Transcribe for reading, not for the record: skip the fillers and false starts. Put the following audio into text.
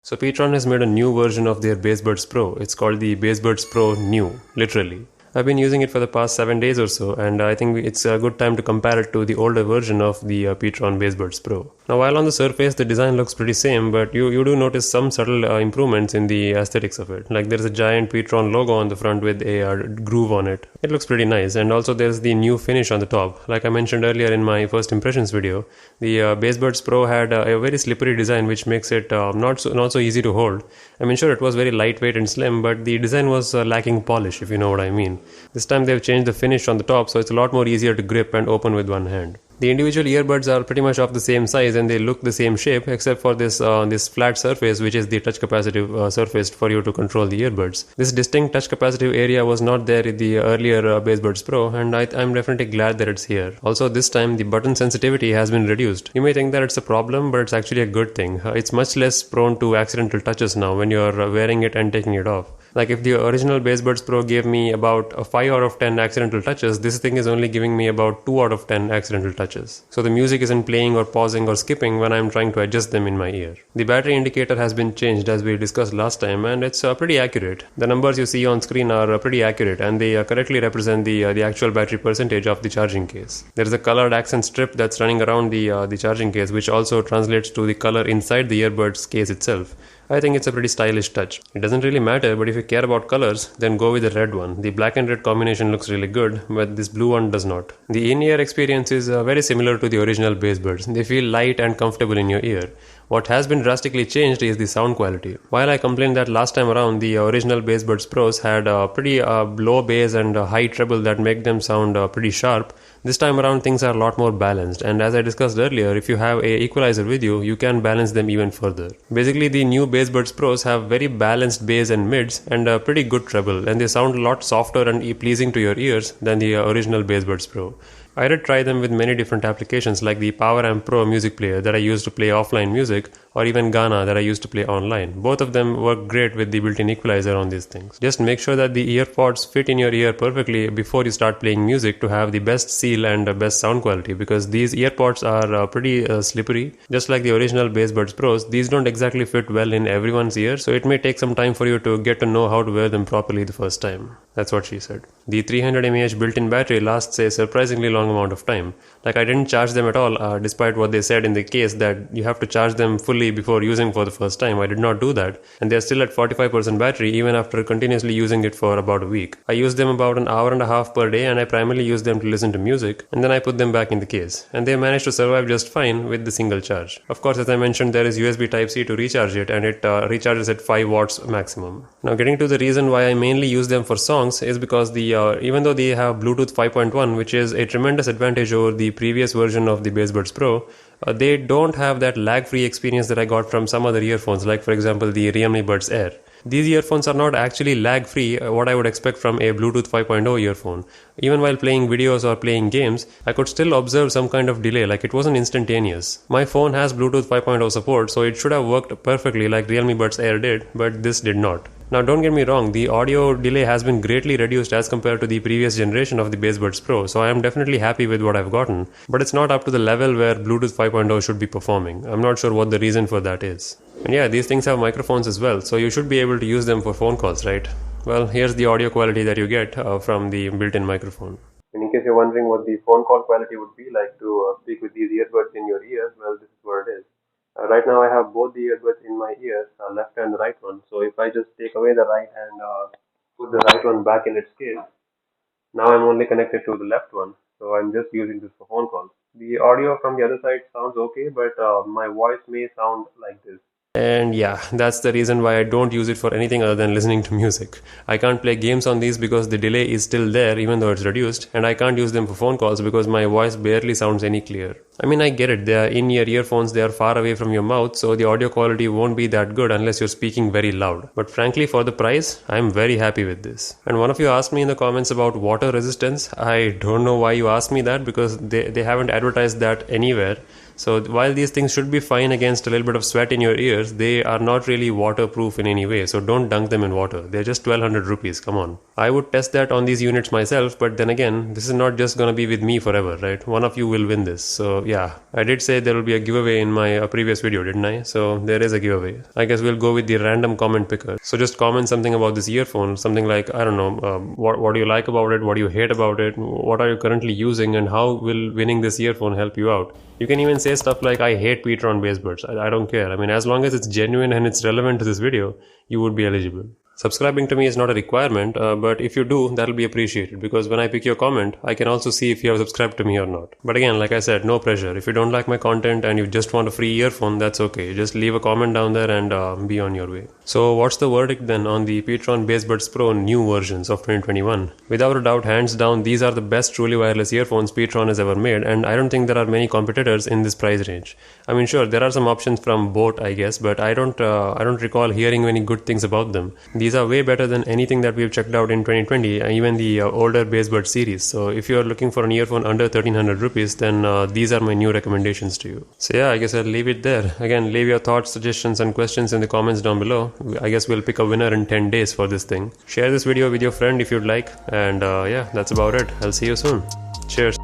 So Petron has made a new version of their Basebuds Pro. It's called the Basebuds Pro New, literally. I've been using it for the past 7 days or so, and I think it's a good time to compare it to the older version of the Petron Basebuds Pro. Now, while on the surface the design looks pretty same, but you do notice some subtle improvements in the aesthetics of it. Like there's a giant Petron logo on the front with a groove on it. It looks pretty nice, and also there's the new finish on the top. Like I mentioned earlier in my first impressions video, the Basebuds Pro had a very slippery design, which makes it not so easy to hold. I mean, sure, it was very lightweight and slim, but the design was lacking polish, if you know what I mean. This time they've changed the finish on the top, so it's a lot more easier to grip and open with one hand. The individual earbuds are pretty much of the same size and they look the same shape, except for this flat surface, which is the touch capacitive surface for you to control the earbuds. This distinct touch capacitive area was not there in the earlier Basebuds Pro, and I'm definitely glad that it's here. Also, this time the button sensitivity has been reduced. You may think that it's a problem, but it's actually a good thing. It's much less prone to accidental touches now when you're wearing it and taking it off. Like if the original Basebuds Pro gave me about a 5 out of 10 accidental touches, this thing is only giving me about 2 out of 10 accidental touches. So the music isn't playing or pausing or skipping when I'm trying to adjust them in my ear. The battery indicator has been changed as we discussed last time, and it's pretty accurate. The numbers you see on screen are pretty accurate, and they correctly represent the actual battery percentage of the charging case. There is a colored accent strip that's running around the charging case, which also translates to the color inside the earbuds case itself. I think it's a pretty stylish touch. It doesn't really matter, but if you care about colors, then go with the red one. The black and red combination looks really good, but this blue one does not. The in-ear experience is very similar to the original Basebuds. They feel light and comfortable in your ear. What has been drastically changed is the sound quality. While I complained that last time around the original Basebuds Pros had a pretty low bass and high treble that make them sound pretty sharp, this time around things are a lot more balanced, and as I discussed earlier, if you have a equalizer with you, you can balance them even further. Basically, the new Basebuds Pros have very balanced bass and mids and a pretty good treble, and they sound a lot softer and pleasing to your ears than the original Basebuds Pro. I did try them with many different applications like the PowerAmp Pro music player that I use to play offline music, or even Gaana that I use to play online. Both of them work great with the built-in equalizer on these things. Just make sure that the earpods fit in your ear perfectly before you start playing music to have the best seal and best sound quality, because these earpods are pretty slippery. Just like the original Basebuds Pros, these don't exactly fit well in everyone's ear, so it may take some time for you to get to know how to wear them properly the first time. That's what she said. The 300 mAh built-in battery lasts a surprisingly long amount of time. Like I didn't charge them at all, despite what they said in the case that you have to charge them fully before using for the first time. I did not do that, and they're still at 45% battery even after continuously using it for about a week. I use them about an hour and a half per day, and I primarily use them to listen to music, and then I put them back in the case. And they managed to survive just fine with the single charge. Of course, as I mentioned, there is USB Type-C to recharge it, and it recharges at 5 watts maximum. Now, getting to the reason why I mainly use them for songs is because even though they have Bluetooth 5.1, which is a tremendous advantage over the previous version of the Basebuds Pro, they don't have that lag-free experience that I got from some other earphones, like for example the Realme Buds Air. These earphones are not actually lag-free, what I would expect from a Bluetooth 5.0 earphone. Even while playing videos or playing games, I could still observe some kind of delay, like it wasn't instantaneous. My phone has Bluetooth 5.0 support, so it should have worked perfectly like Realme Buds Air did, but this did not. Now don't get me wrong, the audio delay has been greatly reduced as compared to the previous generation of the Basebuds Pro, so I am definitely happy with what I've gotten, but it's not up to the level where Bluetooth 5.0 should be performing. I'm not sure what the reason for that is. And yeah, these things have microphones as well, so you should be able to use them for phone calls, right? Well, here's the audio quality that you get from the built-in microphone. And in case you're wondering what the phone call quality would be like to speak with these earbuds in your ears, well, this is what it is. Right now I have both the earbuds in my ears, left and the right one. So if I just take away the right and put the right one back in its case, now I'm only connected to the left one. So I'm just using this for phone calls. The audio from the other side sounds okay, but my voice may sound like this. And yeah, that's the reason why I don't use it for anything other than listening to music. I can't play games on these because the delay is still there even though it's reduced, and I can't use them for phone calls because my voice barely sounds any clear. I mean, I get it, they are in-ear earphones, they are far away from your mouth, so the audio quality won't be that good unless you're speaking very loud. But frankly, for the price, I'm very happy with this. And one of you asked me in the comments about water resistance. I don't know why you asked me that because they haven't advertised that anywhere. So while these things should be fine against a little bit of sweat in your ears, they are not really waterproof in any way. So don't dunk them in water. They're just 1200 rupees. Come on. I would test that on these units myself, but then again, this is not just gonna be with me forever, right? One of you will win this. So yeah, I did say there will be a giveaway in my previous video, didn't I? So there is a giveaway. I guess we'll go with the random comment picker. So just comment something about this earphone, something like, I don't know, what do you like about it? What do you hate about it? What are you currently using, and how will winning this earphone help you out? You can even say stuff like, I hate Petron bass buds. I don't care. I mean, as long as it's genuine and it's relevant to this video, you would be eligible. Subscribing to me is not a requirement, but if you do, that'll be appreciated, because when I pick your comment, I can also see if you have subscribed to me or not. But again, like I said, no pressure. If you don't like my content and you just want a free earphone, that's okay. Just leave a comment down there and be on your way. So what's the verdict then on the Petron Bass Buds Pro new versions of 2021? Without a doubt, hands down, these are the best truly wireless earphones Petron has ever made, and I don't think there are many competitors in this price range. I mean, sure, there are some options from Boat, I guess, but I don't recall hearing many good things about them. These are way better than anything that we've checked out in 2020, even the older Bass Bud series. So if you're looking for an earphone under 1300 rupees, then these are my new recommendations to you. So yeah, I guess I'll leave it there. Again, leave your thoughts, suggestions and questions in the comments down below. I guess we'll pick a winner in 10 days for this thing. Share this video with your friend if you'd like, and yeah, that's about it. I'll see you soon. Cheers.